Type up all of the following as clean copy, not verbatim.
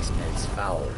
Smells foul.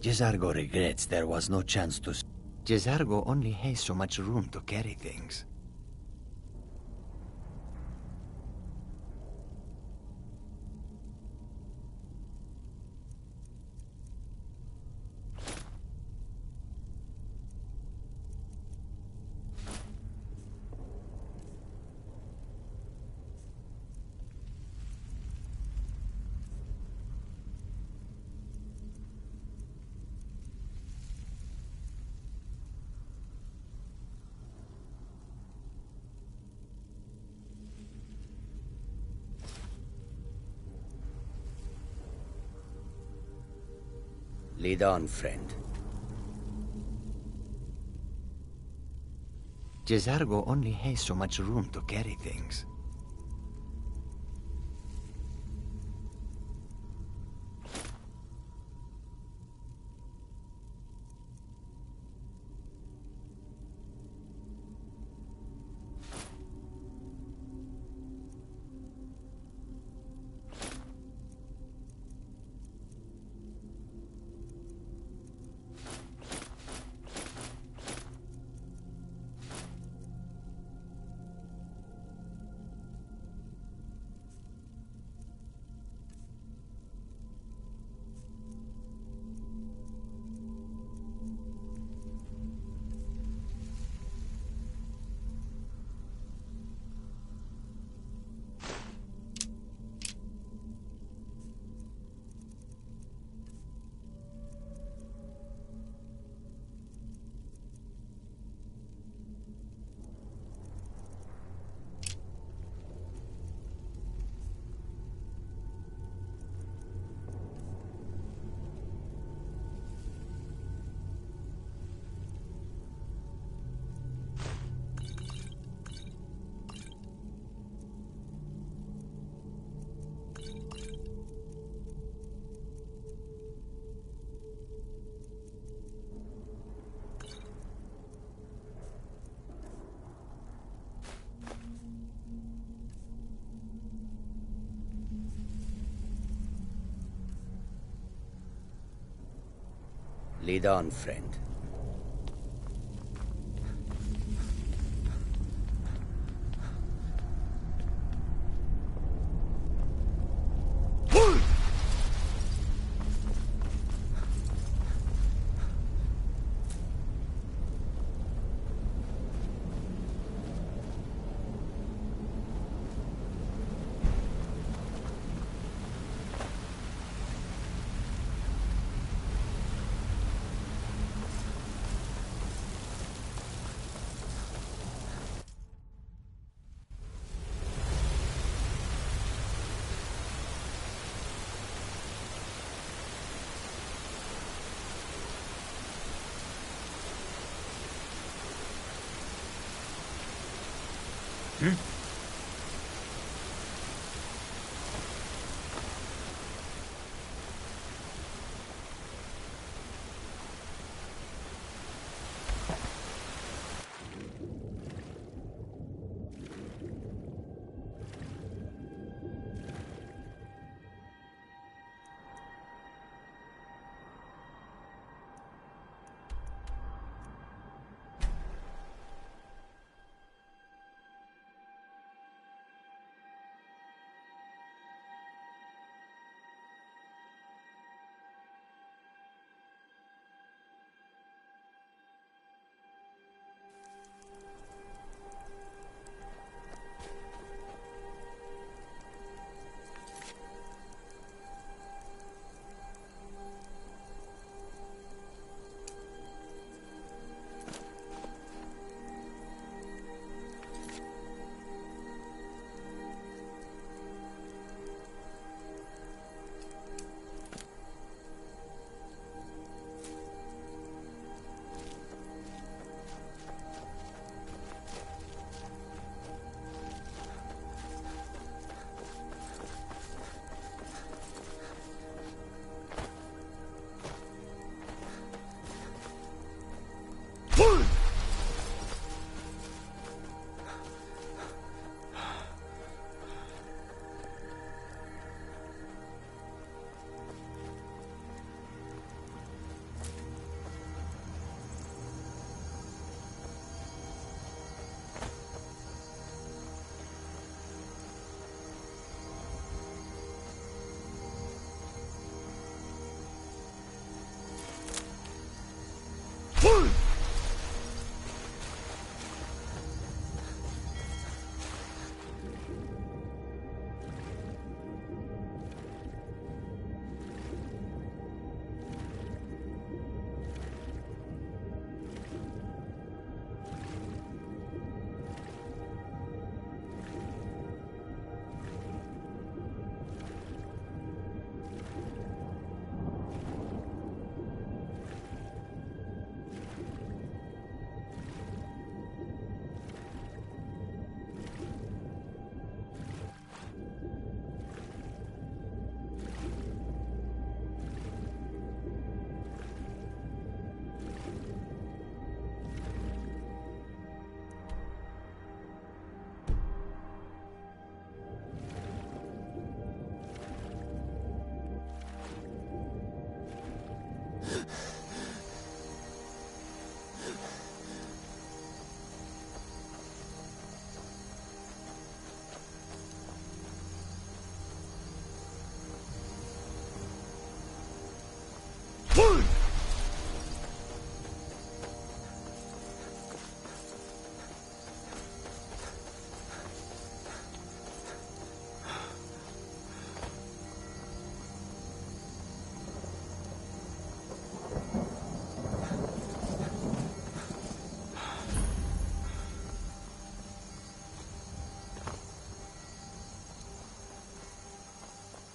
Jesargo regrets there was no chance to... Jesargo only has so much room to carry things. Lead on, friend. Jesargo only has so much room to carry things. Lead on, friend.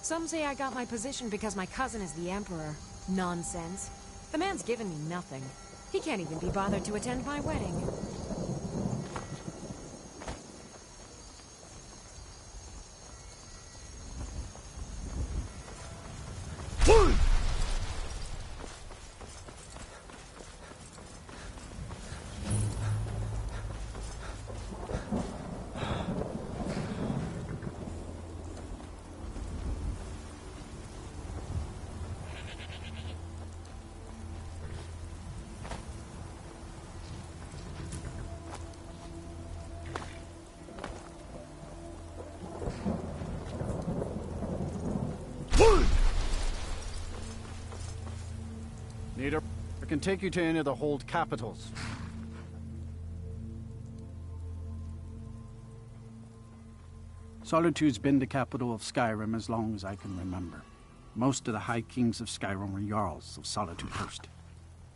Some say I got my position because my cousin is the Emperor. Nonsense. The man's given me nothing. He can't even be bothered to attend my wedding. Leader, I can take you to any of the hold capitals. Solitude's been the capital of Skyrim as long as I can remember. Most of the High Kings of Skyrim were Jarls of Solitude first.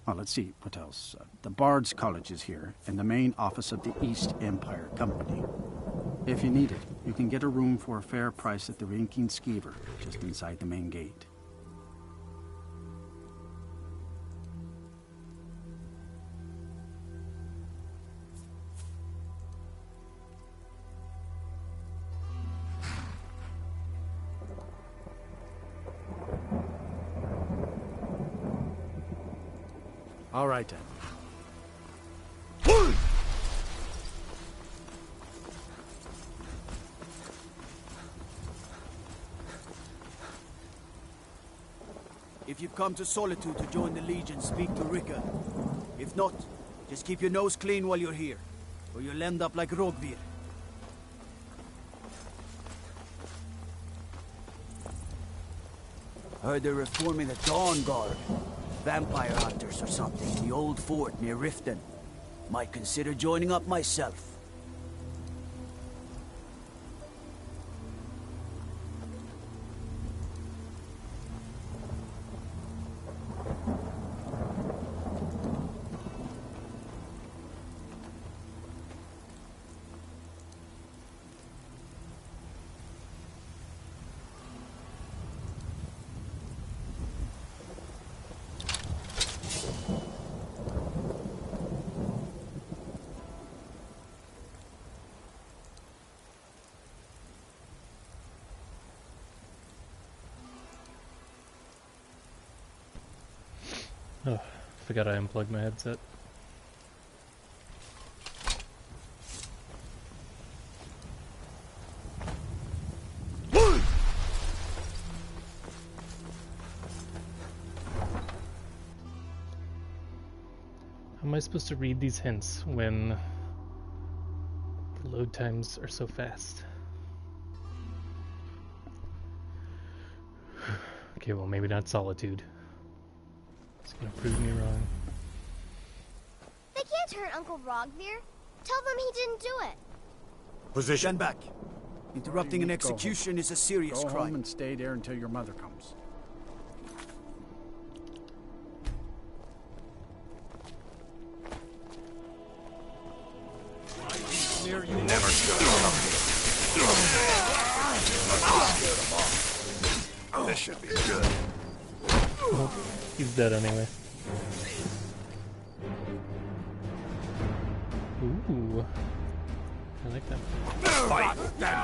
Well, let's see, what else? The Bard's College is here, and the main office of the East Empire Company. If you need it, you can get a room for a fair price at the Rinking Skeever, just inside the main gate. All right, then. If you've come to Solitude to join the Legion, speak to Rika. If not, just keep your nose clean while you're here, or you'll end up like Rogvir. Heard they're reforming the Dawn Guard. Vampire hunters or something in the old fort near Riften. Might consider joining up myself. Oh, forgot I unplugged my headset. How am I supposed to read these hints when the load times are so fast? Okay, well, maybe not Solitude. It's gonna prove me wrong. They can't hurt Uncle Rogvir. Tell them he didn't do it. Position. Stand back. Interrupting an execution is a serious crime. Go crime. home and stay there until your mother comes. Never should have. This should be good. Oh, he's dead anyway. Ooh. I like that. Fight them!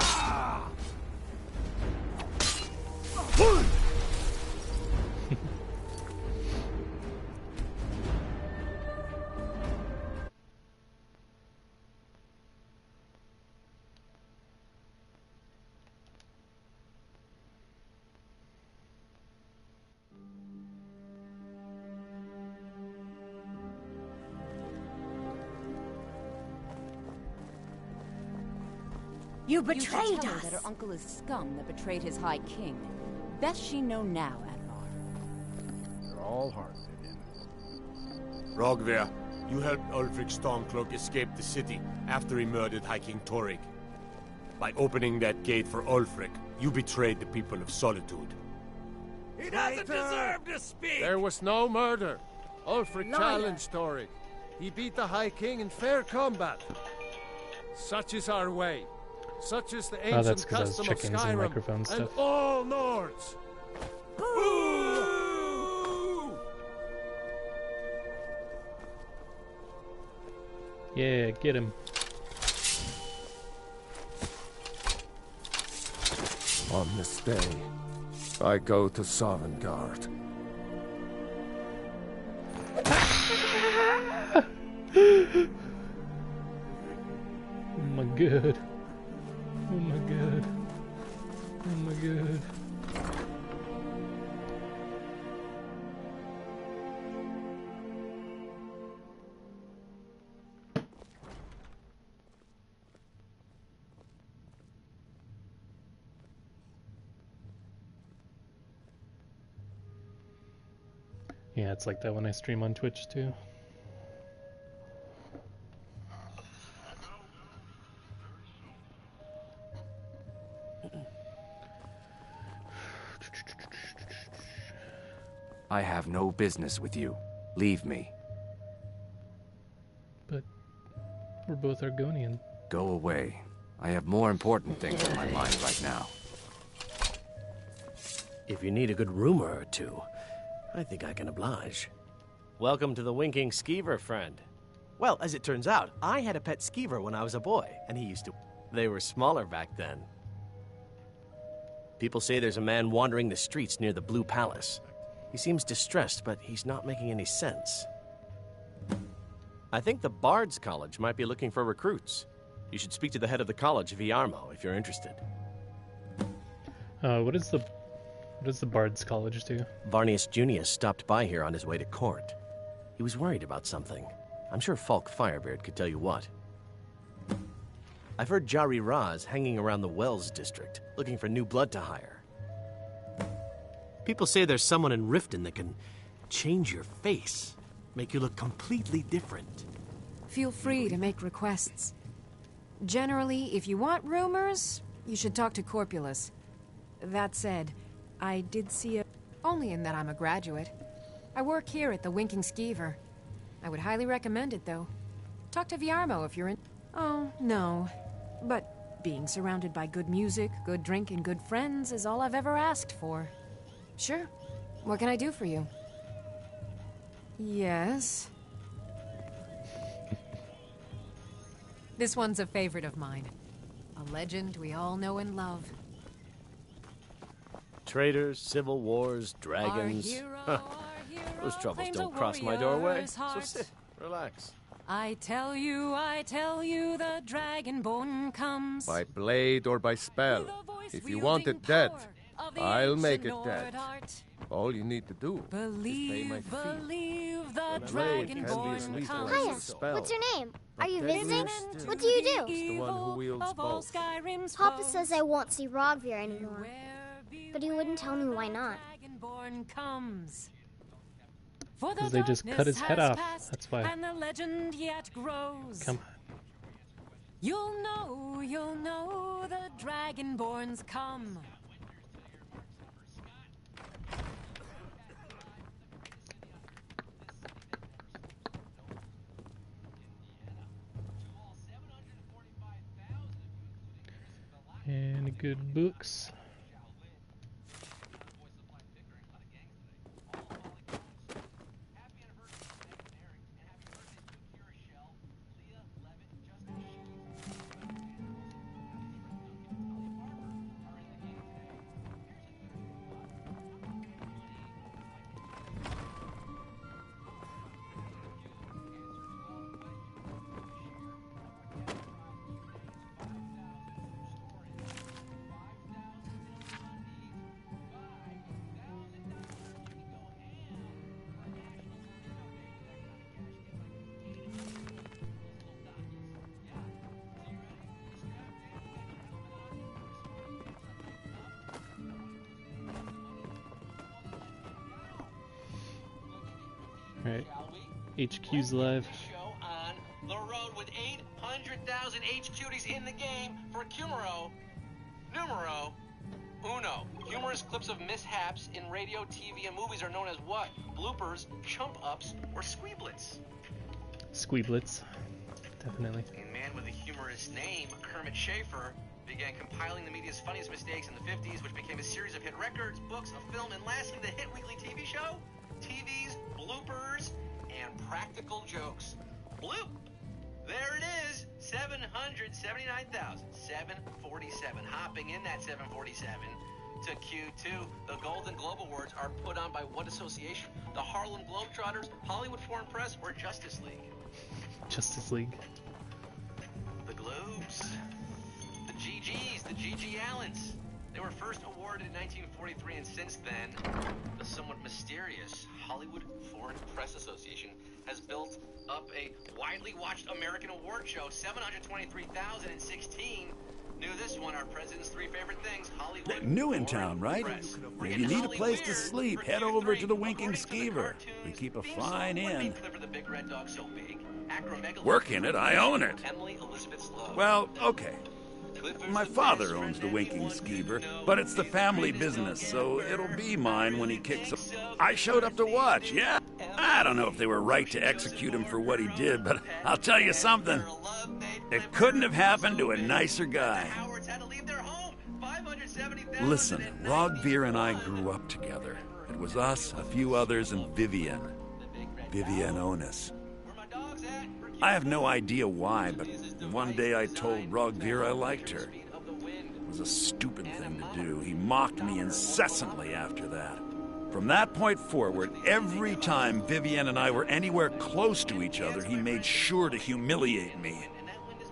You betrayed you should tell her us! that her uncle is scum that betrayed his High King. Best she know now, Advar. They're all hard, Vivian. Rogvir, you helped Ulfric Stormcloak escape the city after he murdered High King Torrig. By opening that gate for Ulfric, you betrayed the people of Solitude. He doesn't deserve to speak! There was no murder. Ulfric challenged Torrig. He beat the High King in fair combat. Such is our way. Such is the Oh, that's ancient 'cause I was custom of checking some Skyrim microphone and stuff. all Nords. Yeah, get him. On this day, I go to Sovngarde. Oh my god. Oh my god. Oh my god. Yeah, it's like that when I stream on Twitch too. I have no business with you. Leave me. But we're both Argonian. Go away. I have more important things on my mind right now. If you need a good rumor or two, I think I can oblige. Welcome to the Winking Skeever, friend. Well, as it turns out, I had a pet skeever when I was a boy, and he used to... They were smaller back then. People say there's a man wandering the streets near the Blue Palace. He seems distressed, but he's not making any sense. I think the Bard's College might be looking for recruits. You should speak to the head of the college, Viarmo, if you're interested. What does the Bard's College do? Varnius Junius stopped by here on his way to court. He was worried about something. I'm sure Falk Firebeard could tell you what. I've heard Jari Raz hanging around the Wells district, looking for new blood to hire. People say there's someone in Riften that can change your face, make you look completely different. Feel free to make requests. Generally, if you want rumors, you should talk to Corpulus. That said, I did see a... Only in that I'm a graduate. I work here at the Winking Skeever. I would highly recommend it, though. Talk to Viarmo if you're in... Oh, no. But being surrounded by good music, good drink, and good friends is all I've ever asked for. Sure. What can I do for you? Yes. This one's a favorite of mine. A legend we all know and love. Traitors, civil wars, dragons. Those troubles don't cross my doorway. So sit, relax. I tell you, the Dragonborn comes. By blade or by spell. If you want it dead, I'll make it dead. All you need to do is pay my fee. Believe the Dragonborn comes. Hiya, what's your name? Are you visiting? What do you do? The one who wields both. Papa says I won't see Rogvir anymore. But he wouldn't tell me why not. Because they just cut his head off. That's why. And the legend yet grows. Come on. You'll know the Dragonborns come. Any good books? Alright, HQ's live. Show on the road with 800,000 HQties in the game for numero uno. Humorous clips of mishaps in radio, TV, and movies are known as what? Bloopers, chump-ups, or squeeblets? Squeeblets. Definitely. A man with a humorous name, Kermit Schaefer, began compiling the media's funniest mistakes in the 50s, which became a series of hit records, books, a film, and lastly, the hit weekly TV show, TV's bloopers, and practical jokes. Bloop! There it is, 779,747. Hopping in that 747 to Q2. The Golden Globe Awards are put on by what association? The Harlem Globetrotters, Hollywood Foreign Press, or Justice League? Justice League. The Globes. The GGs, the GG Allens. They were first awarded in 1943, and since then, the somewhat mysterious Hollywood Foreign Press Association has built up a widely watched American award show, 723,016. Knew this one, our president's three favorite things, Hollywood. New in town, right? If you need a place to sleep, head over to the Winking Skeever. We keep a fine inn. Work in it, I own it. Well, okay. My father owns the Winking Skeever, but it's the family business, so it'll be mine when he kicks up. I showed up to watch, yeah. I don't know if they were right to execute him for what he did, but I'll tell you something. It couldn't have happened to a nicer guy. Listen, Rogvir and I grew up together. It was us, a few others, and Vivian. Vivian Onus. I have no idea why, but one day I told Rogvir I liked her. It was a stupid thing to do. He mocked me incessantly after that. From that point forward, every time Vivian and I were anywhere close to each other, he made sure to humiliate me.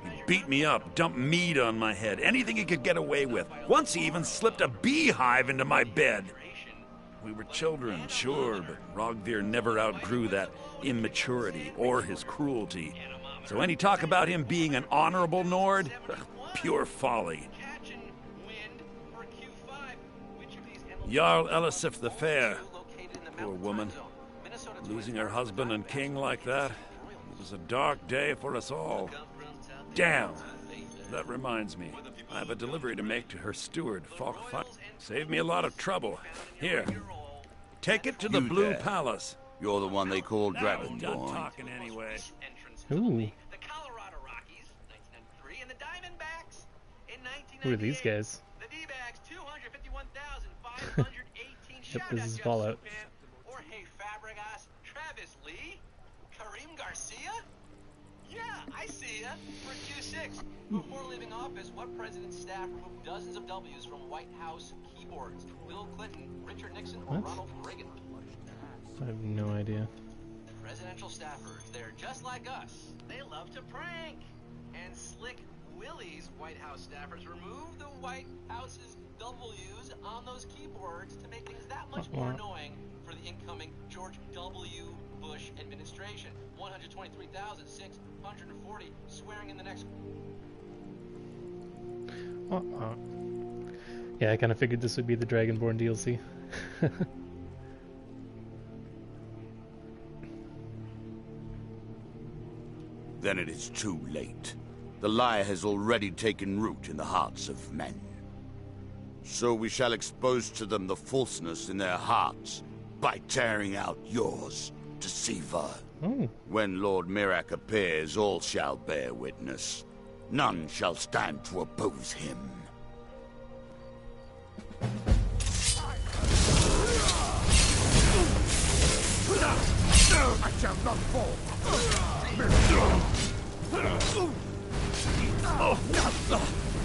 He beat me up, dumped meat on my head, anything he could get away with. Once he even slipped a beehive into my bed. We were children, sure, but Rogvir never outgrew that immaturity or his cruelty. So any talk about him being an honorable Nord? Pure folly. Jarl Elisif the Fair. Poor woman. Losing her husband and king like that. It was a dark day for us all. Damn. That reminds me. I have a delivery to make to her steward, Falk. Saved me a lot of trouble. Here. Take it to the Blue Palace. You're the one they call Dragonborn. Done talking anyway. Ooh. Who are these guys? Yep, this is Fallout. Jorge Fabregas, Travis Lee, Karim Garcia? Yeah, I see ya. For Q6. Before leaving office, what president's staff removed dozens of W's from White House keyboards? Bill Clinton, Richard Nixon, or Ronald Reagan? I have no idea. Presidential staffers, they're just like us. They love to prank. And Slick Willie's White House staffers removed the White House's W's on those keyboards to make things that much more annoying for the incoming George W. Bush administration. 123,640 swearing in the next... Yeah, I kind of figured this would be the Dragonborn DLC. Then it is too late. The lie has already taken root in the hearts of men. So we shall expose to them the falseness in their hearts by tearing out yours, deceiver. When Lord Mirak appears, all shall bear witness. None shall stand to oppose him. I shall not fall.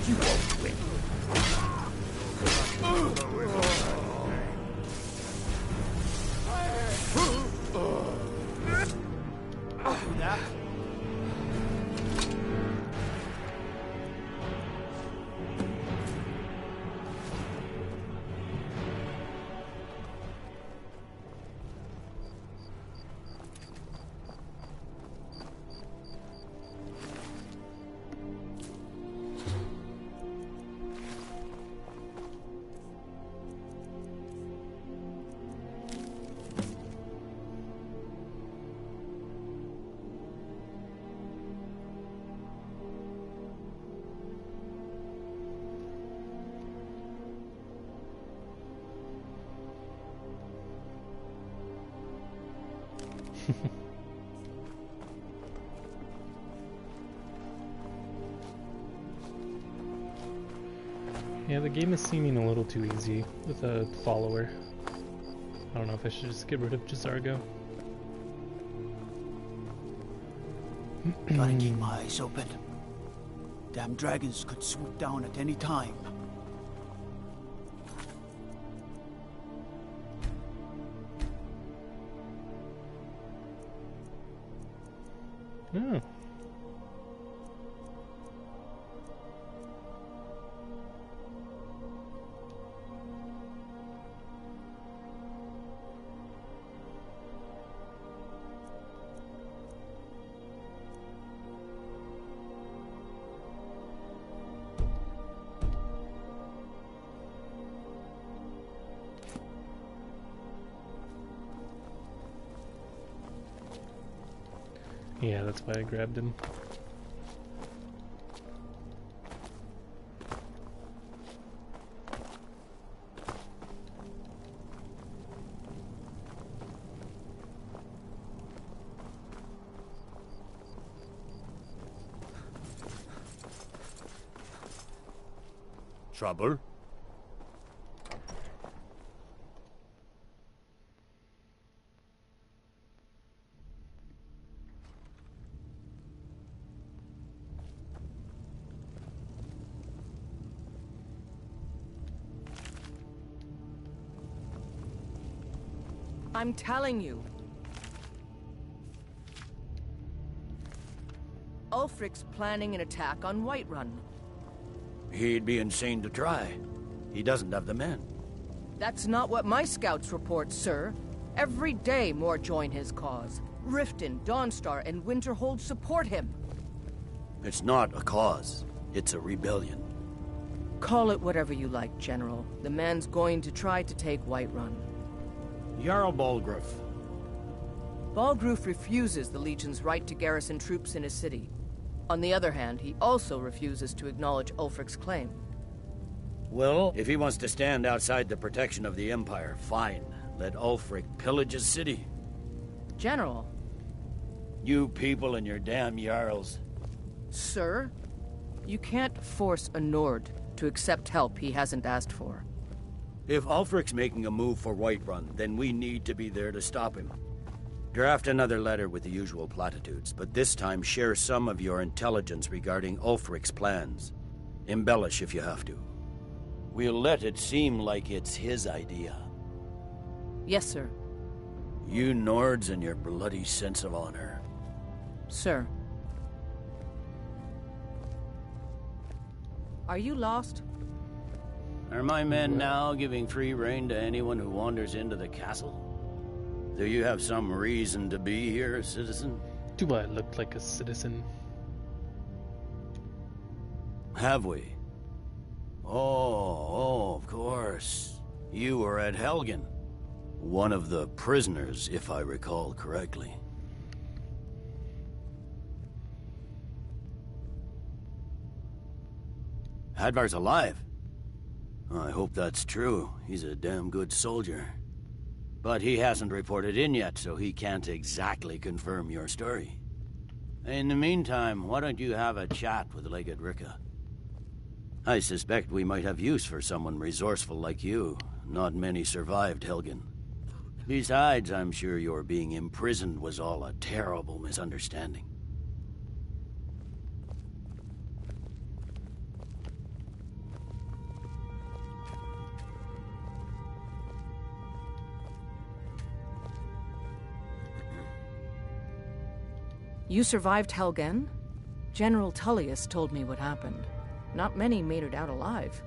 You won't win. I'll do that. Yeah, the game is seeming a little too easy with a follower. I don't know if I should just get rid of Jizargo. Gotta keep my eyes open. Damn dragons could swoop down at any time. Oh. Yeah, that's why I grabbed him. Trouble? I'm telling you. Ulfric's planning an attack on Whiterun. He'd be insane to try. He doesn't have the men. That's not what my scouts report, sir. Every day more join his cause. Riften, Dawnstar, and Winterhold support him. It's not a cause. It's a rebellion. Call it whatever you like, General. The man's going to try to take Whiterun. Jarl Balgruuf. Balgruuf refuses the Legion's right to garrison troops in his city. On the other hand, he also refuses to acknowledge Ulfric's claim. Well, if he wants to stand outside the protection of the Empire, fine. Let Ulfric pillage his city. General. You people and your damn Jarls. Sir, you can't force a Nord to accept help he hasn't asked for. If Ulfric's making a move for Whiterun, then we need to be there to stop him. Draft another letter with the usual platitudes, but this time share some of your intelligence regarding Ulfric's plans. Embellish if you have to. We'll let it seem like it's his idea. Yes, sir. You Nords and your bloody sense of honor. Sir. Are you lost? Are my men now giving free rein to anyone who wanders into the castle? Do you have some reason to be here, citizen? Do I look like a citizen? Have we? Oh, of course. You were at Helgen. One of the prisoners, if I recall correctly. Hadvar's alive. I hope that's true. He's a damn good soldier. But he hasn't reported in yet, so he can't exactly confirm your story. In the meantime, why don't you have a chat with Legate Ricka? I suspect we might have use for someone resourceful like you. Not many survived Helgen. Besides, I'm sure your being imprisoned was all a terrible misunderstanding. You survived Helgen? General Tullius told me what happened. Not many made it out alive.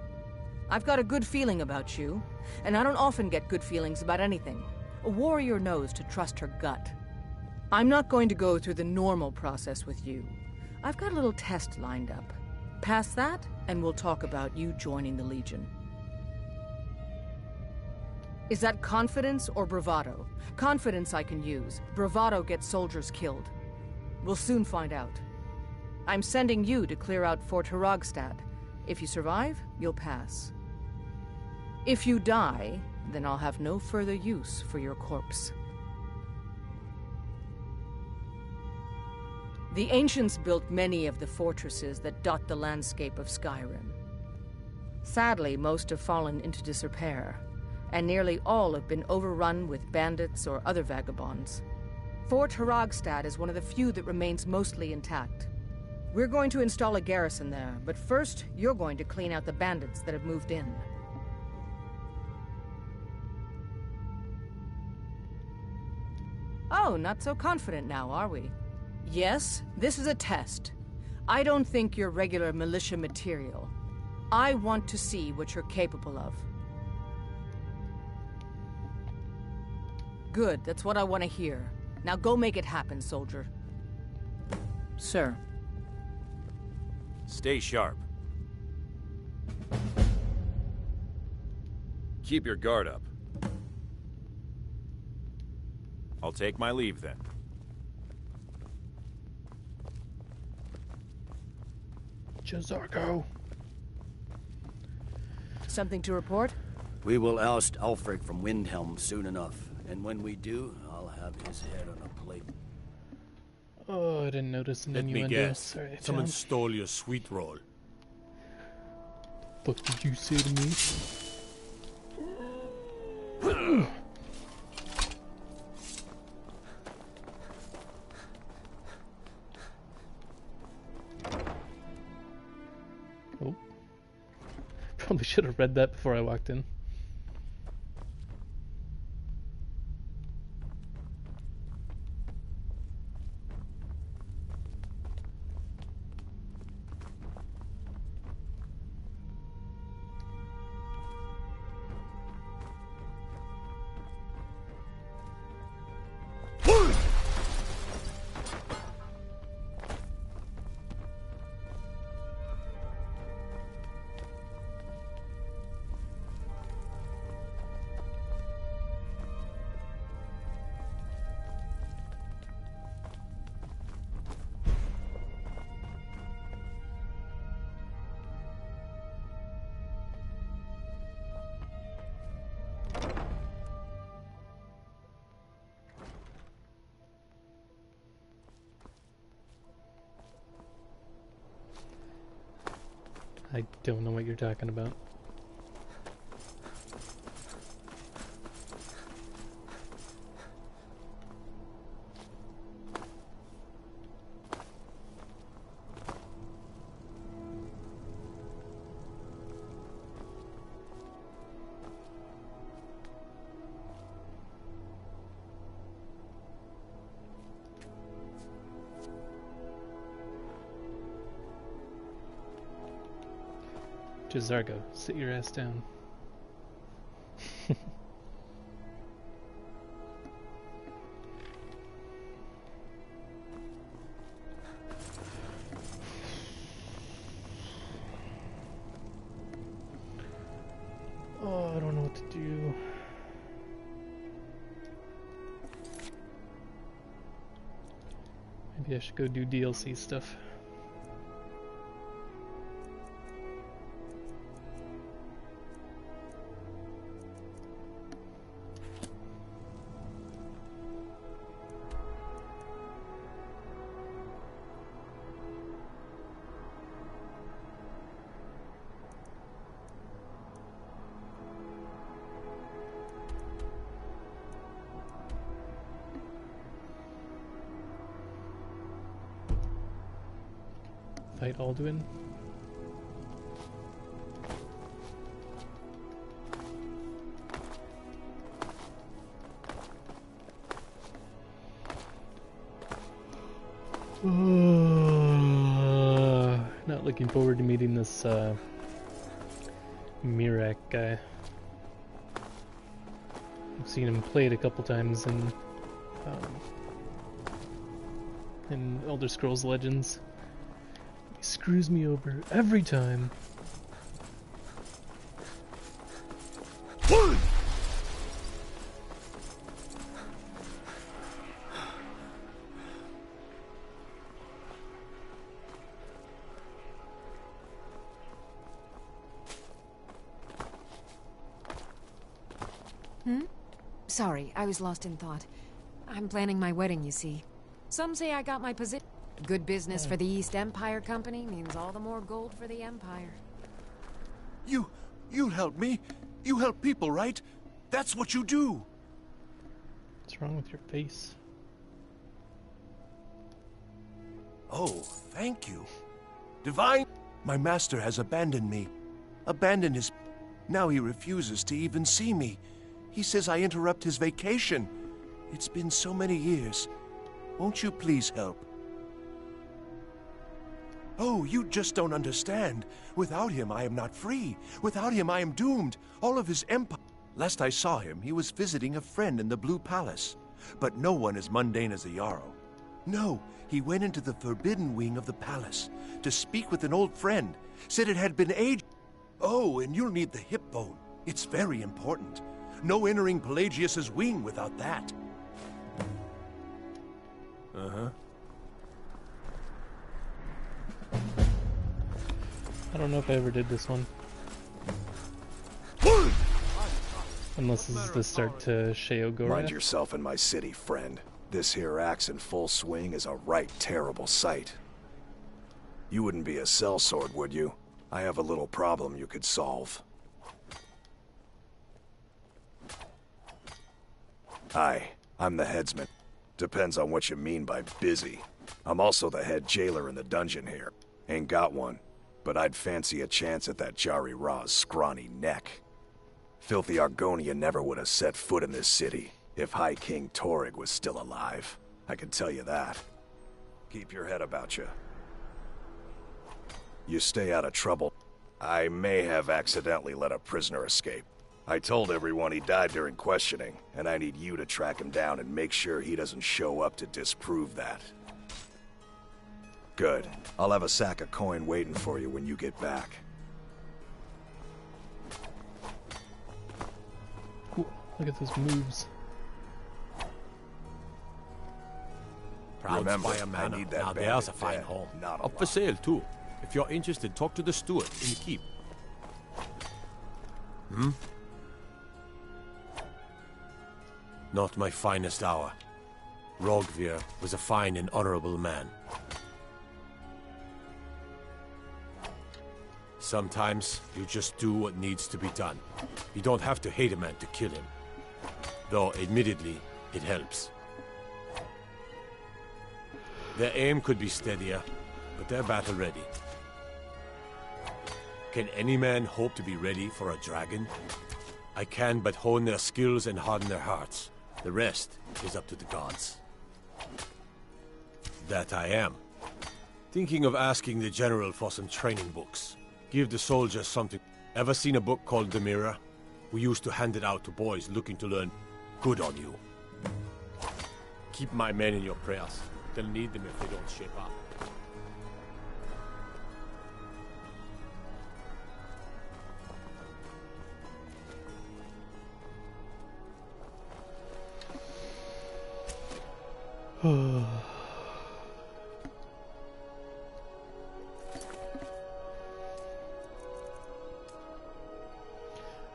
I've got a good feeling about you, and I don't often get good feelings about anything. A warrior knows to trust her gut. I'm not going to go through the normal process with you. I've got a little test lined up. Pass that, and we'll talk about you joining the Legion. Is that confidence or bravado? Confidence I can use. Bravado gets soldiers killed. We'll soon find out. I'm sending you to clear out Fort Hrogstad. If you survive, you'll pass. If you die, then I'll have no further use for your corpse. The ancients built many of the fortresses that dot the landscape of Skyrim. Sadly, most have fallen into disrepair, and nearly all have been overrun with bandits or other vagabonds. Fort Haragstad is one of the few that remains mostly intact. We're going to install a garrison there, but first, you're going to clean out the bandits that have moved in. Oh, not so confident now, are we? Yes, this is a test. I don't think you're regular militia material. I want to see what you're capable of. Good, that's what I want to hear. Now go make it happen, soldier. Sir. Stay sharp. Keep your guard up. I'll take my leave then. Jazargo. Something to report? We will oust Ulfric from Windhelm soon enough. And when we do, I'll have his head on a plate. Oh, I didn't notice an Let me innuendo. guess. Sorry, Someone John. stole your sweet roll. What did you say to me? Oh. Probably should have read that before I walked in. I don't know what you're talking about. Jazargo, sit your ass down. Oh, I don't know what to do. Maybe I should go do DLC stuff. Fight Alduin. Not looking forward to meeting this Mirak guy. I've seen him played a couple times in Elder Scrolls Legends. He screws me over every time. Sorry, I was lost in thought. I'm planning my wedding, you see. Some say I got my position. Good business for the East Empire Company means all the more gold for the Empire. You'll help me. You help people, right? That's what you do. What's wrong with your face? Oh, thank you. Divine, my master has abandoned me. Abandoned his... Now he refuses to even see me. He says I interrupt his vacation. It's been so many years. Won't you please help? Oh, you just don't understand. Without him, I am not free. Without him, I am doomed. All of his empire... Last I saw him, he was visiting a friend in the Blue Palace. But no one as mundane as a Jarl. No, he went into the forbidden wing of the palace to speak with an old friend. Said it had been aged. Oh, and you'll need the hip bone. It's very important. No entering Pelagius's wing without that. Uh-huh. I don't know if I ever did this one. Unless this is the start to Sheogorath. Mind yourself in my city, friend. This here axe in full swing is a right terrible sight. You wouldn't be a sellsword, would you? I have a little problem you could solve. Hi, I'm the headsman. Depends on what you mean by busy. I'm also the head jailer in the dungeon here. Ain't got one, but I'd fancy a chance at that Jari Ra's scrawny neck. Filthy Argonia never would have set foot in this city if High King Torrig was still alive. I can tell you that. Keep your head about you. You stay out of trouble. I may have accidentally let a prisoner escape. I told everyone he died during questioning, and I need you to track him down and make sure he doesn't show up to disprove that. Good. I'll have a sack of coin waiting for you when you get back. Cool. Look at those moves. Proud Spire Manor. Now there's a fine home. Up for sale, too. If you're interested, talk to the steward in the keep. Hmm? Not my finest hour. Rogvir was a fine and honorable man. Sometimes you just do what needs to be done. You don't have to hate a man to kill him. Though, admittedly, it helps. Their aim could be steadier, but they're battle-ready. Can any man hope to be ready for a dragon? I can but hone their skills and harden their hearts. The rest is up to the gods. That I am. Thinking of asking the general for some training books. Give the soldiers something. Ever seen a book called The Mirror? We used to hand it out to boys looking to learn good on you. Keep my men in your prayers. They'll need them if they don't shape up.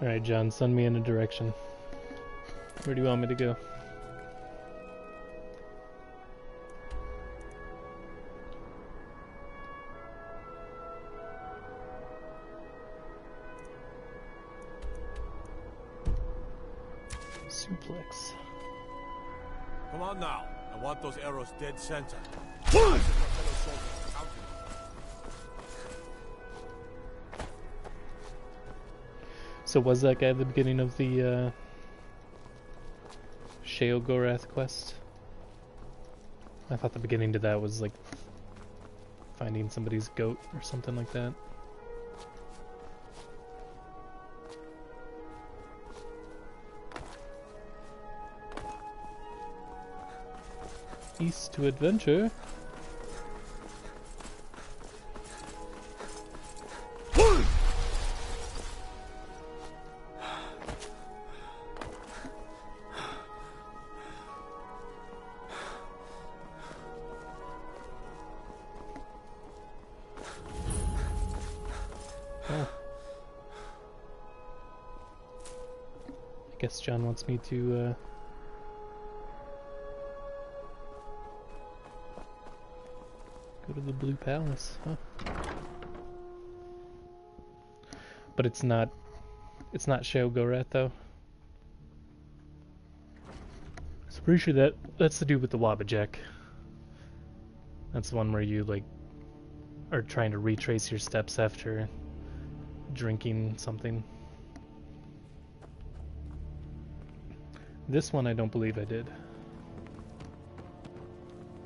Alright, John, send me in a direction. Where do you want me to go? Suplex. Come on now. I want those arrows dead center. So was that guy at the beginning of the Sheogorath quest? I thought the beginning to that was like finding somebody's goat or something like that. East to adventure. I guess John wants me to go to the Blue Palace, huh? But it's not Sheogorath though. So pretty sure that's the dude with the Wabbajack. That's the one where you like are trying to retrace your steps after drinking something. This one I don't believe I did.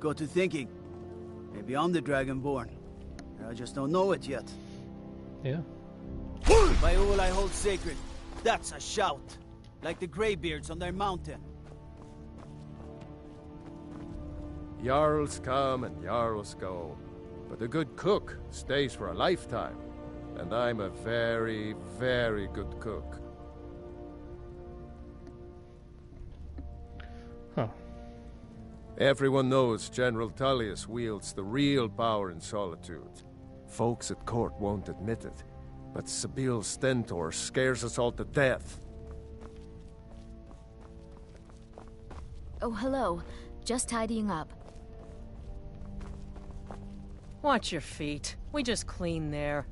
Got to thinking. Maybe I'm the Dragonborn. I just don't know it yet. Yeah. By all I hold sacred, that's a shout. Like the Greybeards on their mountain. Jarls come and Jarls go, but a good cook stays for a lifetime. And I'm a very, very good cook. Huh. Everyone knows General Tullius wields the real power in Solitude. Folks at court won't admit it, but Sibyl Stentor scares us all to death. Oh, hello. Just tidying up. Watch your feet. We just cleaned there.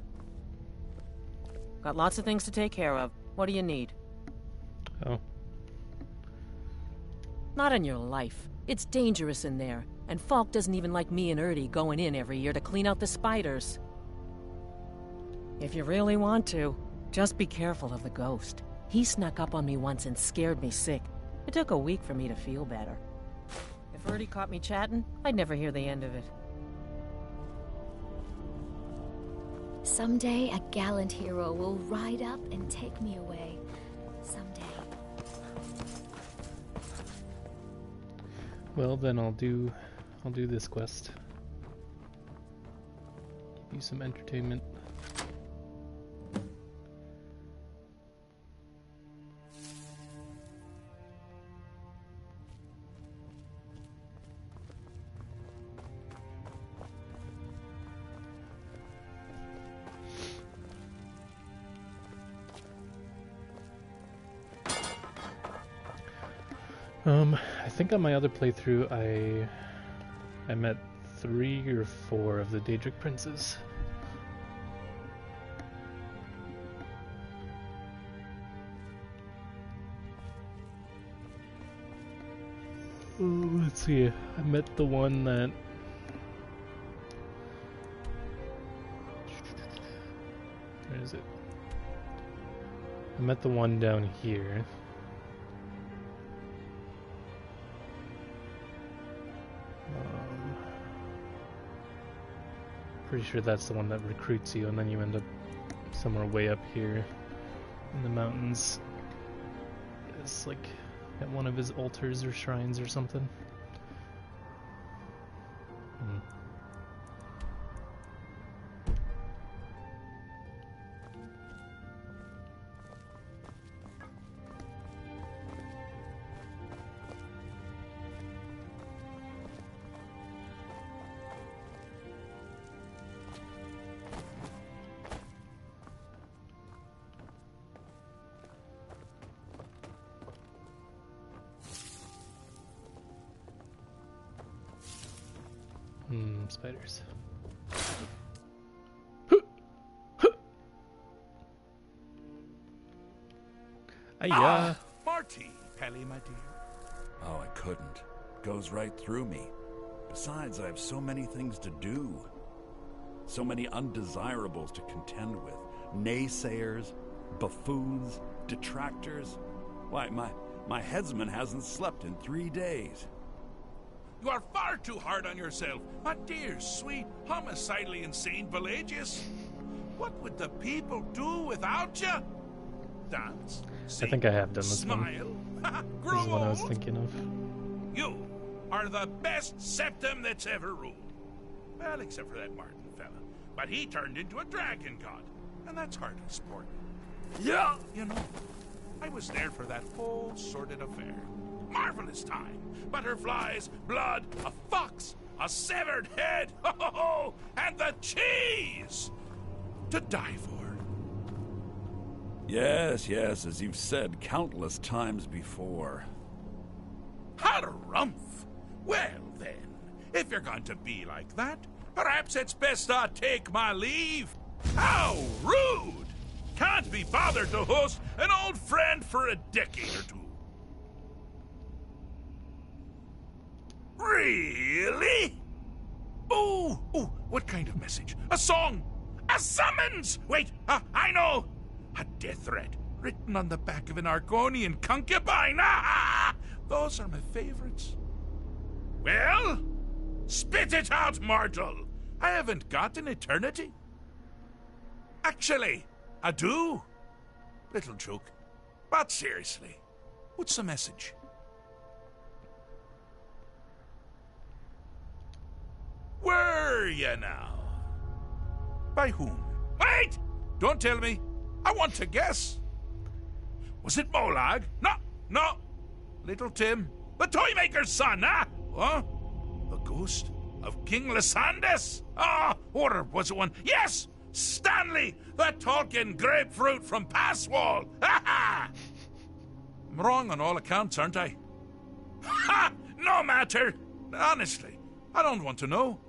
Got lots of things to take care of. What do you need? Oh. Not in your life. It's dangerous in there, and Falk doesn't even like me and Erdy going in every year to clean out the spiders. If you really want to, just be careful of the ghost. He snuck up on me once and scared me sick. It took a week for me to feel better. If Erdy caught me chatting, I'd never hear the end of it. Someday a gallant hero will ride up and take me away. Someday. Well, then I'll do this quest. Give you some entertainment. I think on my other playthrough I met 3 or 4 of the Daedric princes. Let's see, I met the one that... Where is it? I met the one down here. Pretty sure that's the one that recruits you, and then you end up somewhere way up here in the mountains. It's like at one of his altars or shrines or something. Spiders. Marty, Pelly, my dear. Oh, I couldn't. Goes right through me. Besides, I have so many things to do. So many undesirables to contend with. Naysayers, buffoons, detractors. Why, my headsman hasn't slept in 3 days. You are far too hard on yourself, my dear, sweet, homicidally insane Pelagius. What would the people do without you? Dance, sing, I think I have done this smile, one. grow This is what I was old. thinking of. You are the best septum that's ever ruled. Well, except for that Martin fella. But he turned into a dragon god, and that's hardly sport. Yeah! You know, I was there for that whole sordid affair. Marvelous time. Butterflies, blood, a fox, a severed head, and the cheese to die for. Yes, as you've said countless times before. Harumph! Well then, if you're going to be like that, perhaps it's best I take my leave. How rude! can't be bothered to host an old friend for a decade or two. Really? Oh, what kind of message? A song? A summons? Wait, I know. A death threat written on the back of an Argonian concubine. Those are my favorites. Well, spit it out, mortal. I haven't got an eternity. Actually, I do. Little joke. But seriously, what's the message? Were you now? By whom? Wait! Don't tell me. I want to guess. Was it Molag? No. Little Tim, the Toymaker's son, huh? Huh? The ghost of King Lysandus? Or was it one? Yes! Stanley, the Tolkien grapefruit from Passwall! I'm wrong on all accounts, aren't I? Ha! No matter! Honestly, I don't want to know.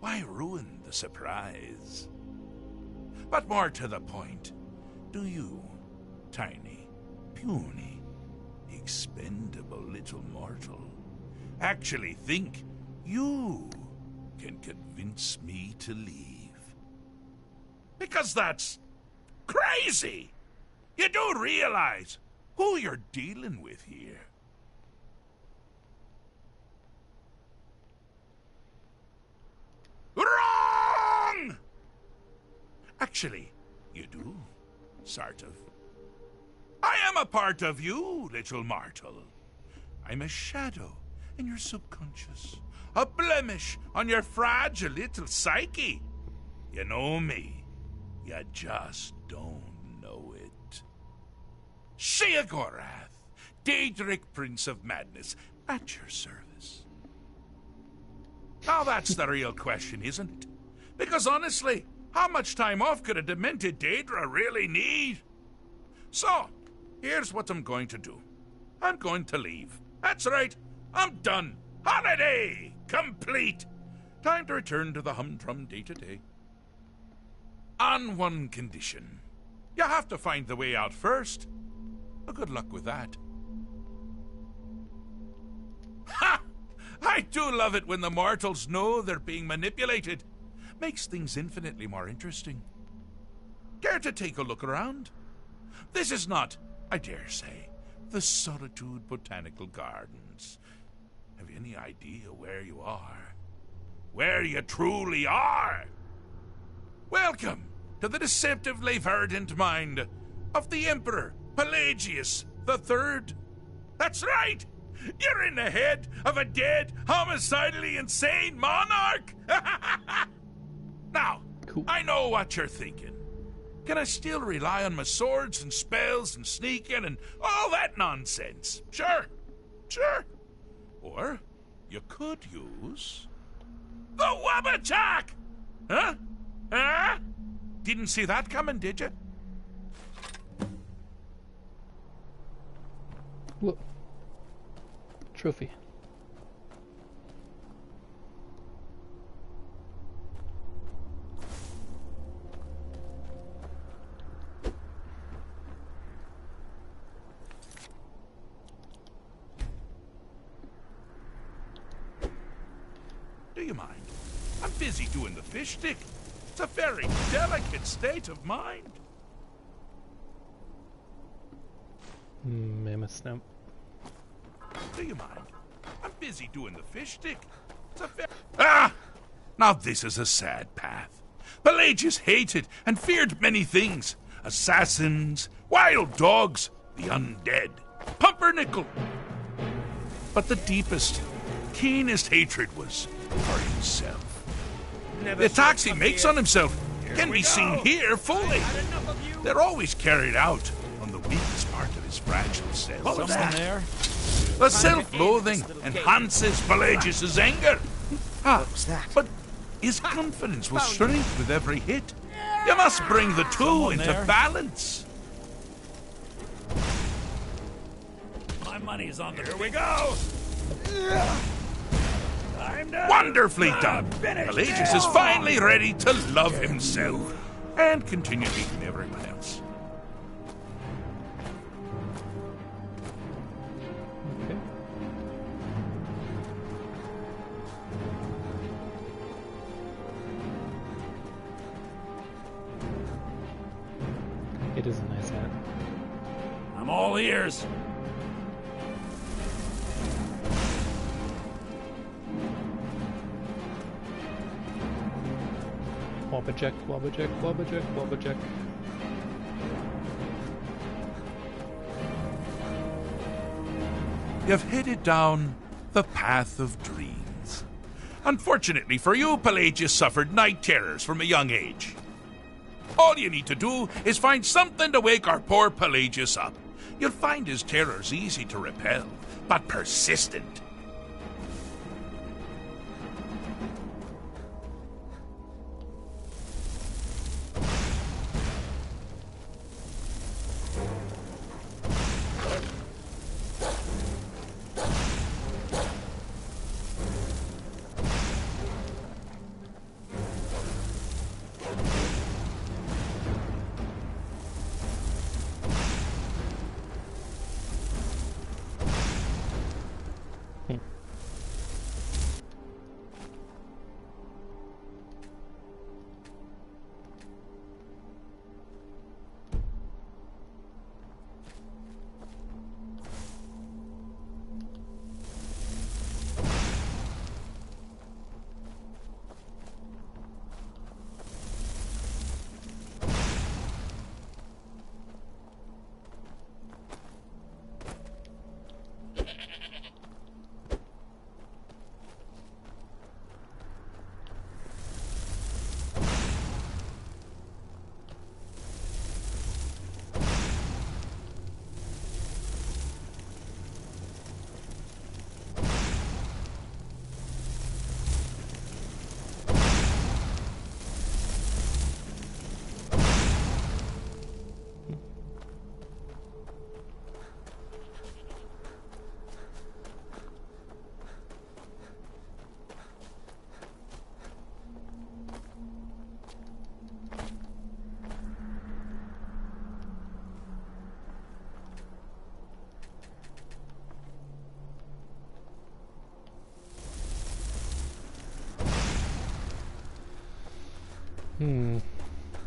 Why ruin the surprise? But more to the point, do you, tiny, puny, expendable little mortal, actually think you can convince me to leave? Because that's crazy! You do realize who you're dealing with here. Wrong! Actually, you do, sort of. I am a part of you, little mortal. I'm a shadow in your subconscious, a blemish on your fragile little psyche. You know me, you just don't know it. Sheogorath, Daedric Prince of Madness, at your service. Now that's the real question, isn't it? Because honestly, how much time off could a demented Daedra really need? So, here's what I'm going to do. I'm going to leave. That's right, I'm done. Holiday complete. Time to return to the humdrum day-to-day. On one condition. You have to find the way out first. Well, good luck with that. Ha! I do love it when the mortals know they're being manipulated. Makes things infinitely more interesting. Care to take a look around? This is not, I dare say, the Solitude Botanical Gardens. Have you any idea where you are? Where you truly are? Welcome to the deceptively verdant mind of the Emperor Pelagius III. That's right! You're in the head of a dead, homicidally insane monarch! Now, cool. I know what you're thinking. Can I still rely on my swords and spells and sneaking and all that nonsense? Sure. Or you could use the Wabbajack! Huh? Didn't see that coming, did you? Look. Trophy. Do you mind? I'm busy doing the fish stick. It's a very delicate state of mind. Mammoth snout. Do you mind? I'm busy doing the fish stick. It's a Now this is a sad path. Pelagius hated and feared many things. Assassins, wild dogs, the undead, pumpernickel. But the deepest, keenest hatred was for himself. The attacks he makes on himself can be seen here fully. They're always carried out on the weakest part of his fragile self. Someone there? The self-loathing enhances Pelagius' anger. But his confidence will shrink with every hit. You must bring the two into balance. My money's on the... Here we go! Wonderfully done. Pelagius is finally ready to love himself and continue hating everyone else. It is a nice hat. I'm all ears. Wabbajack, wabbajack, wabbajack, wabbajack. You've headed down the path of dreams. Unfortunately for you, Pelagius suffered night terrors from a young age. All you need to do is find something to wake our poor Pelagius up. You'll find his terrors easy to repel, but persistent.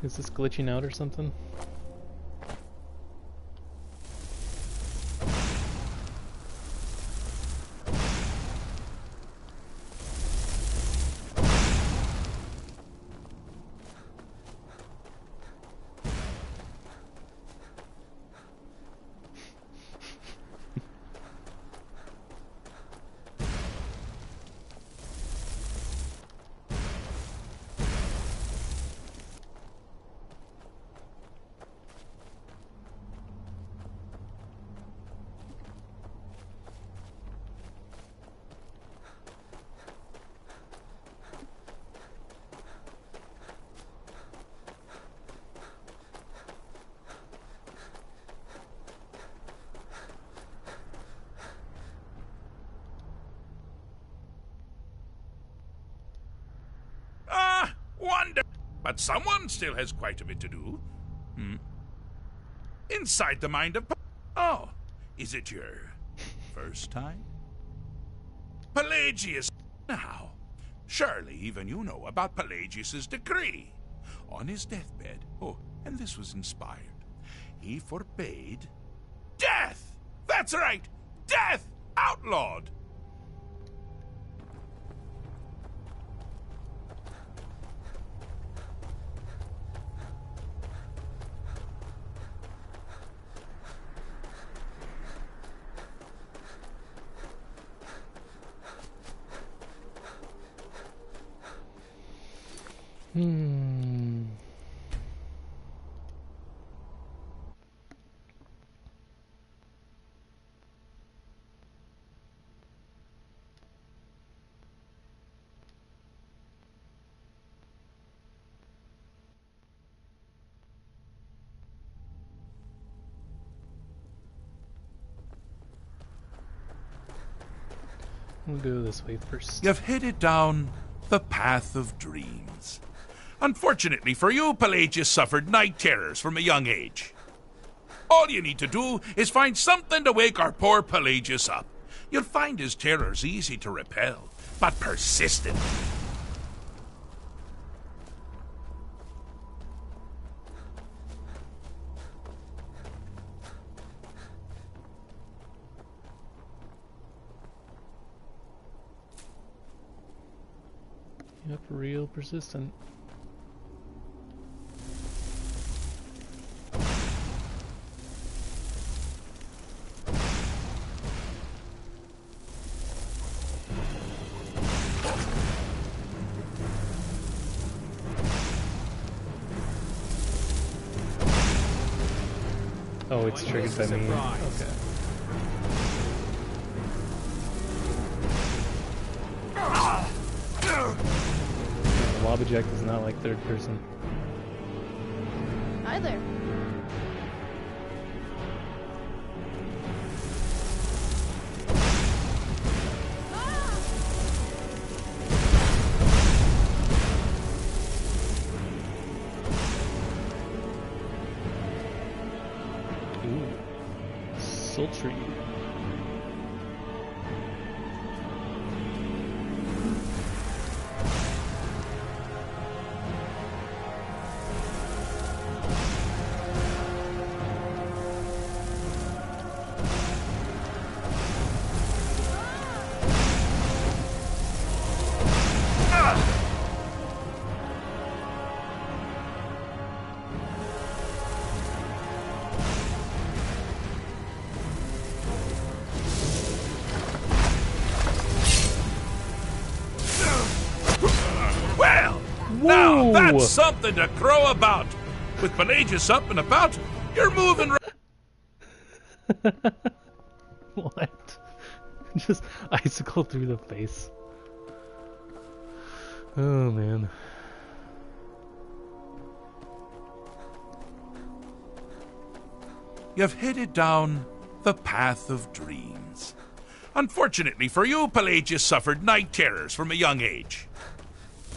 Is this glitching out or something? But someone still has quite a bit to do. Inside the mind of... Oh, is it your first time? Pelagius... Now, surely even you know about Pelagius's decree. On his deathbed, and this was inspired, he forbade... Death! That's right! Death! Outlawed! We'll go this way first. You've headed down the path of dreams. Unfortunately for you, Pelagius suffered night terrors from a young age. All you need to do is find something to wake our poor Pelagius up. You'll find his terrors easy to repel, but persistent. Yep, real persistent. Oh, it's triggered by me. Okay. The Wobbajack does not like third person. Either. Ooh. Sultry. Now that's something to crow about. With Pelagius up and about, you're moving What? Just icicle through the face. Oh man. You've headed down the path of dreams. Unfortunately for you, Pelagius suffered night terrors from a young age.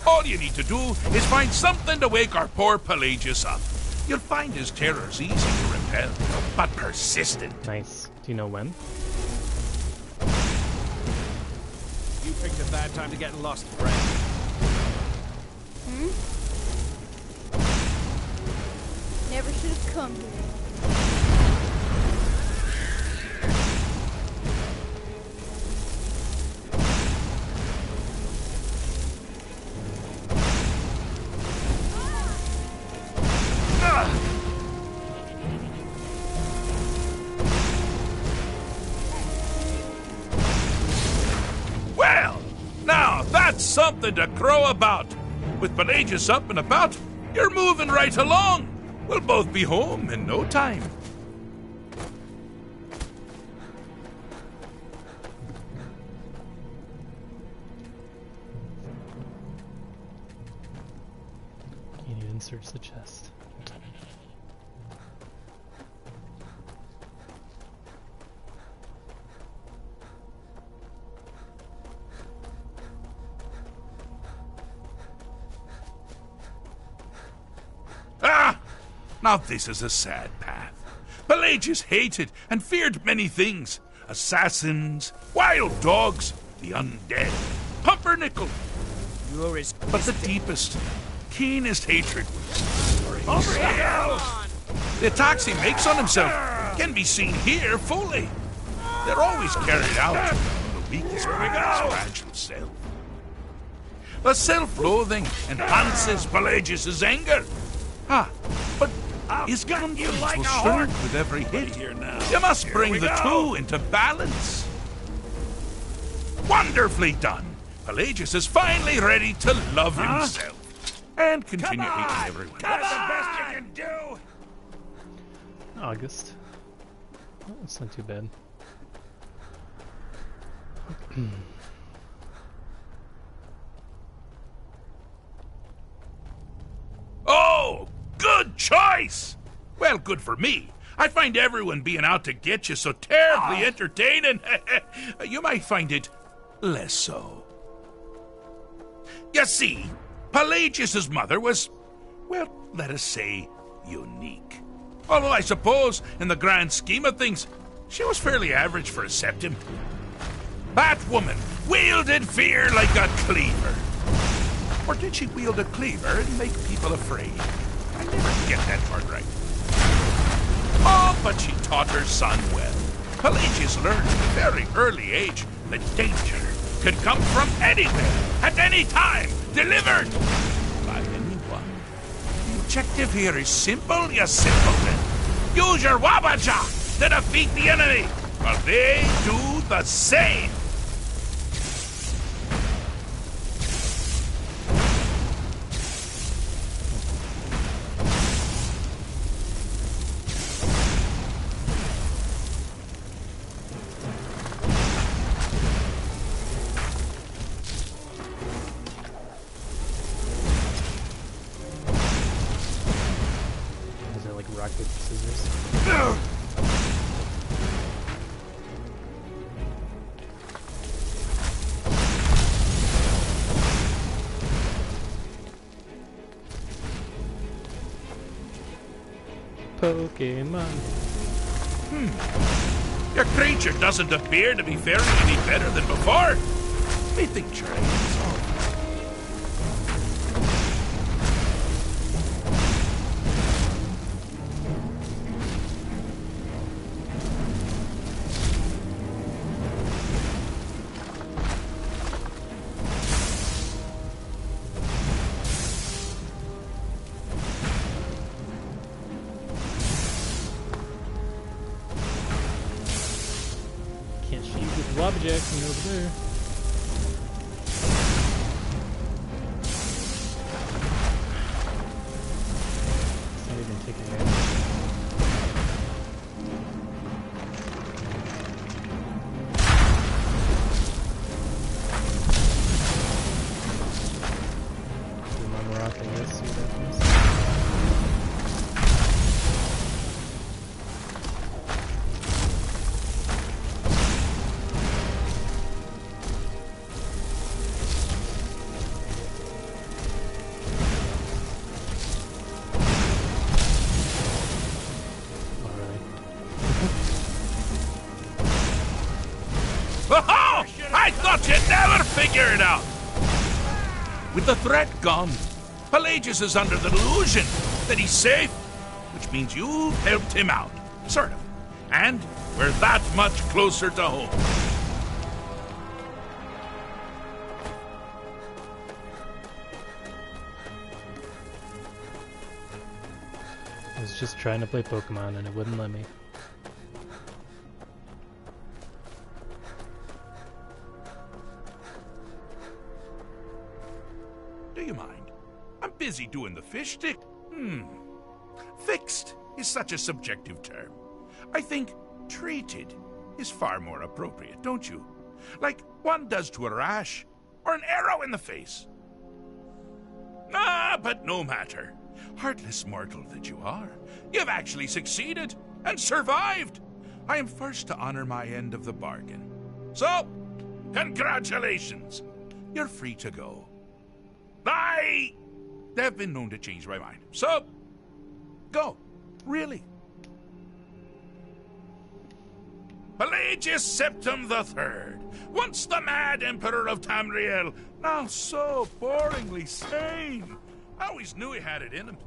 All you need to do is find something to wake our poor Pelagius up. You'll find his terrors easy to repel, but persistent. Nice. Do you know when? You picked a bad time to get lost, friend. Never should have come here. Well, now that's something to crow about. With Pelagius up and about, you're moving right along. We'll both be home in no time. Can't even search the chest. Ah! Now this is a sad path. Pelagius hated and feared many things. Assassins, wild dogs, the undead, pumpernickel. You're his... But the deepest, keenest hatred was Over here! the attacks he makes on himself can be seen here fully. They're always carried out from the weakest part of his fragile self. The self-loathing enhances Pelagius' anger. Ah, but his confidence will surge with every hit. Here now. You must bring the two into balance. Wonderfully done. Pelagius is finally ready to love himself and continue hating everyone. That's the best you can do! August. Oh, that's not too bad. Oh, good choice! Well, good for me. I find everyone being out to get you so terribly entertaining. You might find it less so. You see, Pelagius' mother was, well, let us say, unique. Although I suppose, in the grand scheme of things, she was fairly average for a septim. That woman wielded fear like a cleaver. Or did she wield a cleaver and make people afraid? I never get that part right. Oh, but she taught her son well. Pelagius learned at a very early age that danger could come from anywhere, at any time, delivered by anyone. The objective here is simple, you simpleton. Use your Wabbajack to defeat the enemy, while they do the same. Is it like rock, paper, scissors? Pokemon. Your creature doesn't appear to be faring any better than before. Methinks your aim is all. Can't shoot with Wabbajack from over there. It's not even taking damage. Zoom on the rock, I guess, see what happens. Oh, I thought you'd never figure it out! With the threat gone, Pelagius is under the delusion that he's safe, which means you helped him out. Sort of. And we're that much closer to home. I was just trying to play Pokemon and it wouldn't let me. Do you mind? I'm busy doing the fish stick. Fixed is such a subjective term. I think treated is far more appropriate, don't you? Like one does to a rash or an arrow in the face. Ah, but no matter. Heartless mortal that you are, you've actually succeeded and survived. I am first to honor my end of the bargain. So, congratulations. You're free to go. I have been known to change my mind. So, go. Really. Pelagius Septim III, once the mad Emperor of Tamriel, now so boringly sane. I always knew he had it in him.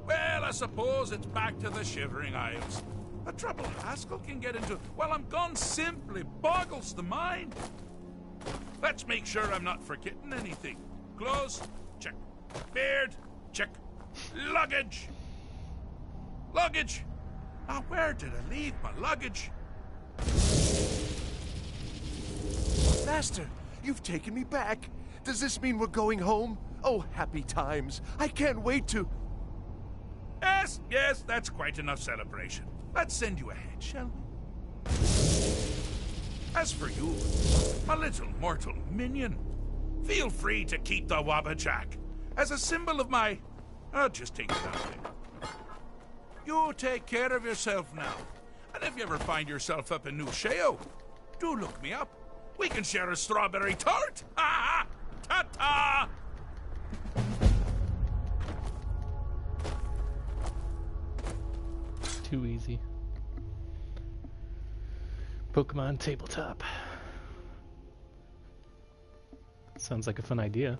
Well, I suppose it's back to the Shivering Isles. A trouble Haskell can get into while I'm gone simply boggles the mind. Let's make sure I'm not forgetting anything. Clothes, check. Beard, check. Luggage. Luggage. Now, where did I leave my luggage? Master, you've taken me back. Does this mean we're going home? Oh, happy times. I can't wait to... Yes, that's quite enough celebration. Let's send you ahead, shall we? As for you, my little mortal minion, feel free to keep the Wabbajack as a symbol of my... I'll just take it out there. You take care of yourself now. And if you ever find yourself up in New Sheo, do look me up. We can share a strawberry tart. Ha ha! Ta-ta! Too easy. Pokemon tabletop. Sounds like a fun idea.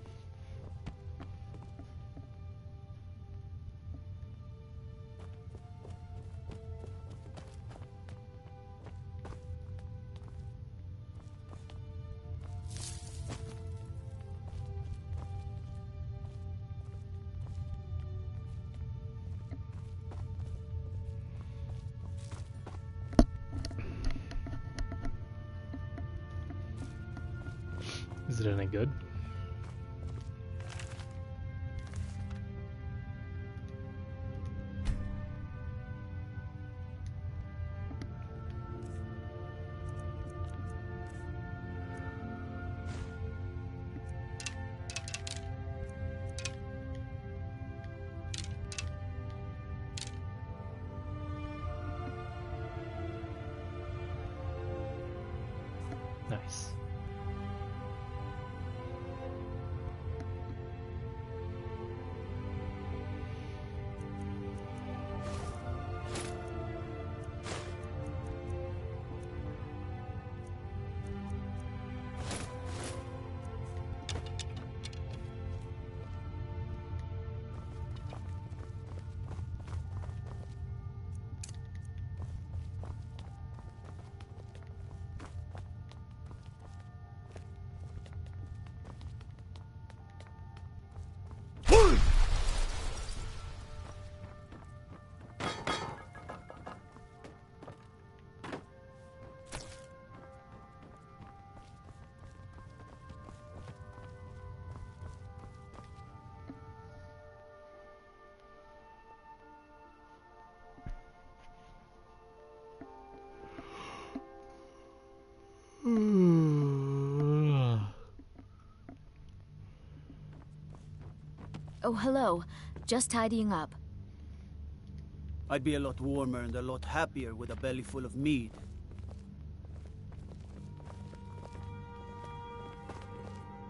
Is it any good? Nice. Oh, hello. Just tidying up. I'd be a lot warmer and a lot happier with a belly full of mead.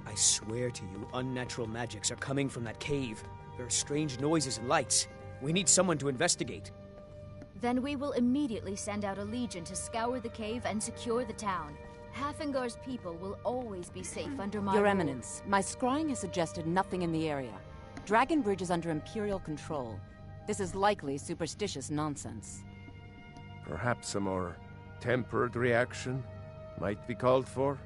I swear to you, unnatural magics are coming from that cave. There are strange noises and lights. We need someone to investigate. Then we will immediately send out a legion to scour the cave and secure the town. Hafingar's people will always be safe under my Your rule. Eminence, my scrying has suggested nothing in the area. Dragon Bridge is under Imperial control. This is likely superstitious nonsense. Perhaps a more tempered reaction might be called for?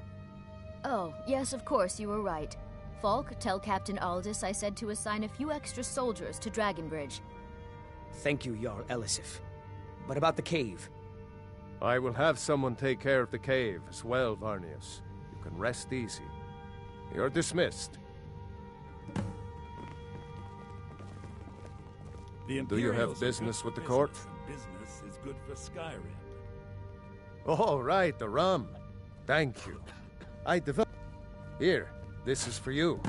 Oh, yes, of course, you were right. Falk, tell Captain Aldous I said to assign a few extra soldiers to Dragon Bridge. Thank you, Jarl Elisif. But about the cave? I will have someone take care of the cave as well, Varnius. You can rest easy. You're dismissed. Do you have business with the court? Business is good for Skyrim. Oh, right, the rum. Thank you. I developed... Here, this is for you.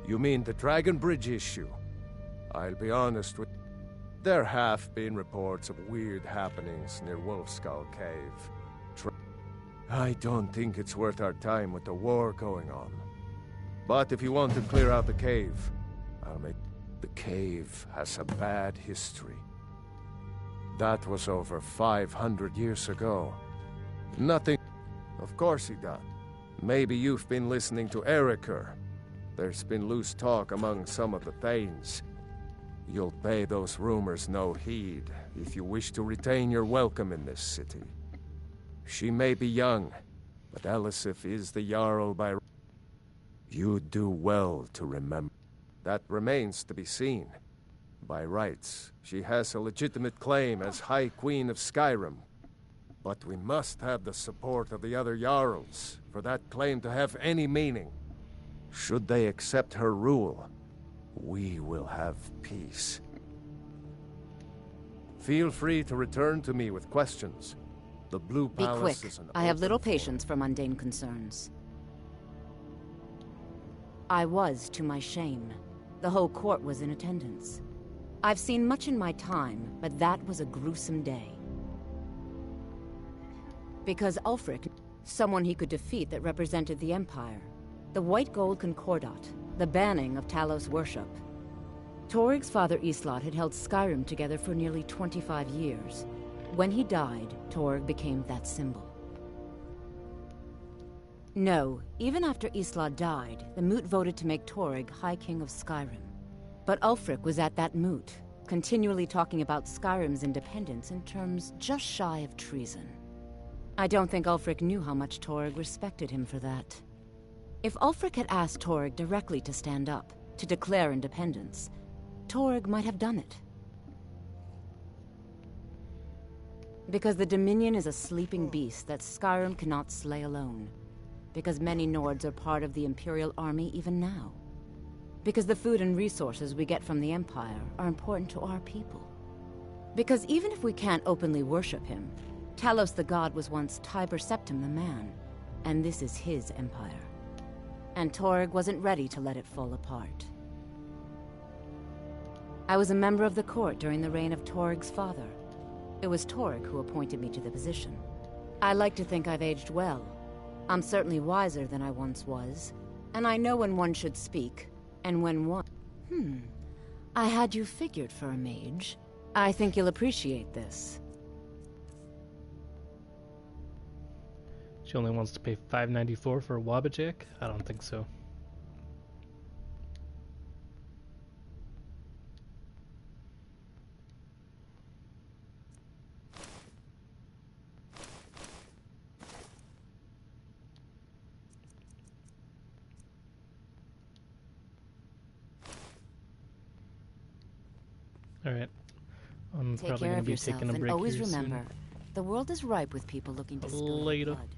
You mean the Dragon Bridge issue? I'll be honest with... There have been reports of weird happenings near Wolfskull Cave. I don't think it's worth our time with the war going on. But if you want to clear out the cave, I'll make... The cave has a bad history. That was over 500 years ago. Nothing... Of course he done. Maybe you've been listening to Eriker. There's been loose talk among some of the Thanes. You'll pay those rumors no heed if you wish to retain your welcome in this city. She may be young, but Elisif is the Jarl by... You'd do well to remember. That remains to be seen. By rights, she has a legitimate claim as High Queen of Skyrim. But we must have the support of the other Jarls for that claim to have any meaning. Should they accept her rule, we will have peace. Feel free to return to me with questions. The Blue Be Palace quick. is an I have open little forum. patience for mundane concerns. I was, to my shame. The whole court was in attendance. I've seen much in my time, but that was a gruesome day. Because Ulfric, someone he could defeat that represented the Empire. The White Gold Concordat, the banning of Talos worship. Torig's father Islot had held Skyrim together for nearly 25 years. When he died, Torig became that symbol. No, even after Islot died, the Moot voted to make Torig High King of Skyrim. But Ulfric was at that Moot, continually talking about Skyrim's independence in terms just shy of treason. I don't think Ulfric knew how much Torig respected him for that. If Ulfric had asked Torig directly to stand up, to declare independence, Torig might have done it. Because the Dominion is a sleeping beast that Skyrim cannot slay alone. Because many Nords are part of the Imperial army even now. Because the food and resources we get from the Empire are important to our people. Because even if we can't openly worship him, Talos the god was once Tiber Septim the man, and this is his empire. And Torg wasn't ready to let it fall apart. I was a member of the court during the reign of Torg's father. It was Torg who appointed me to the position. I like to think I've aged well. I'm certainly wiser than I once was, and I know when one should speak, and when one... I had you figured for a mage. I think you'll appreciate this. She only wants to pay $5.94 for a Wabbajack? I don't think so. Alright. I'm Take probably care going to of be yourself, taking a and break always here remember, soon. the world is ripe with people looking to spill their Later. blood.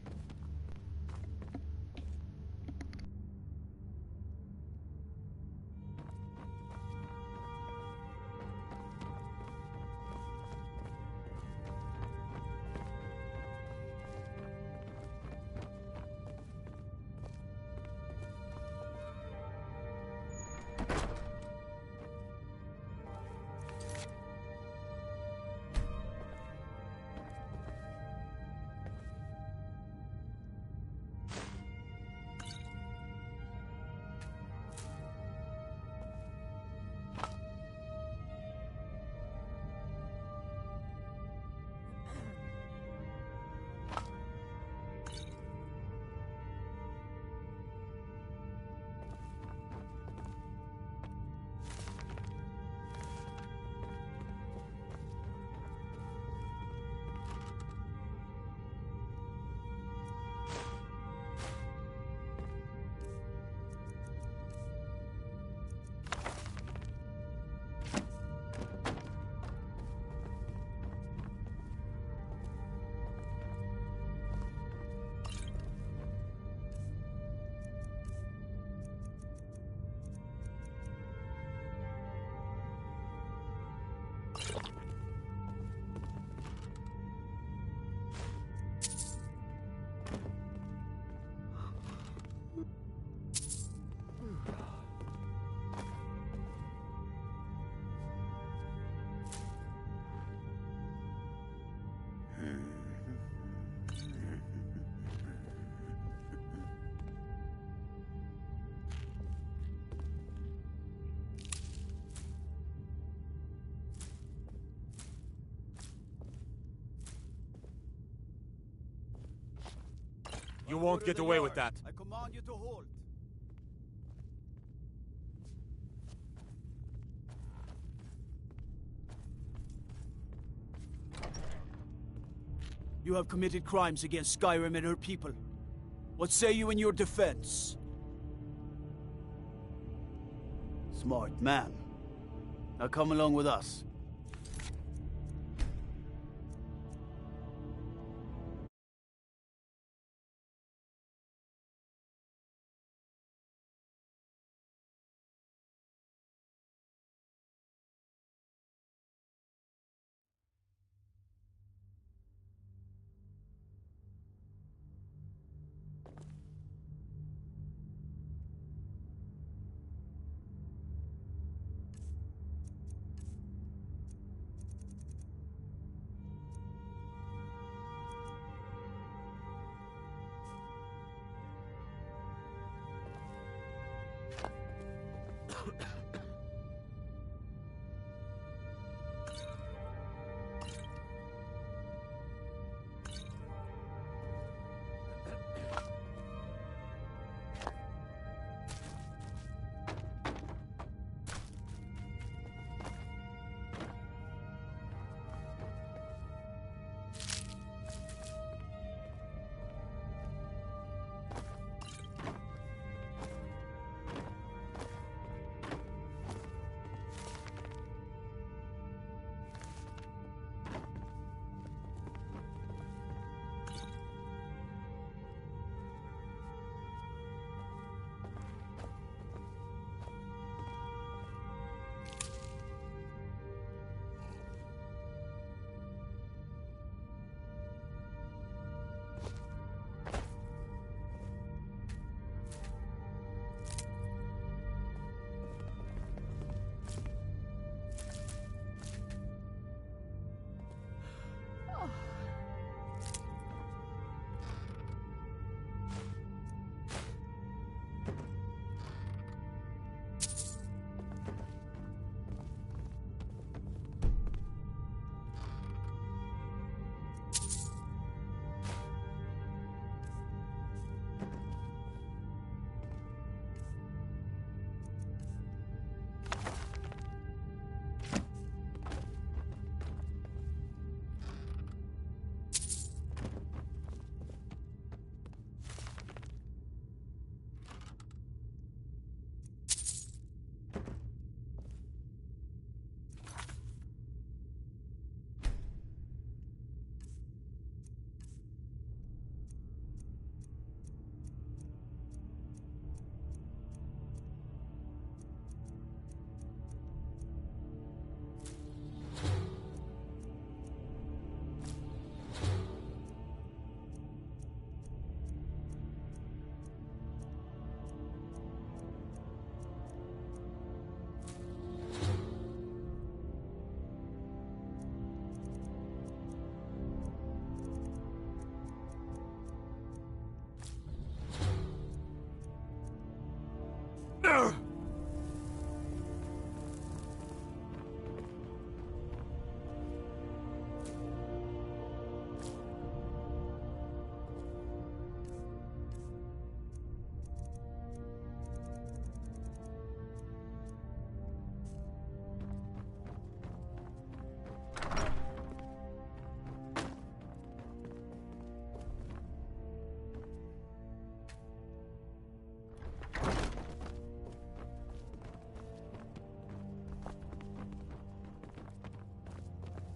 You won't get away with that. I command you to halt. You have committed crimes against Skyrim and her people. What say you in your defense? Smart man. Now come along with us.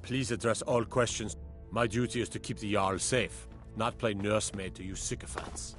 Please address all questions. My duty is to keep the Jarl safe, not play nursemaid to you sycophants.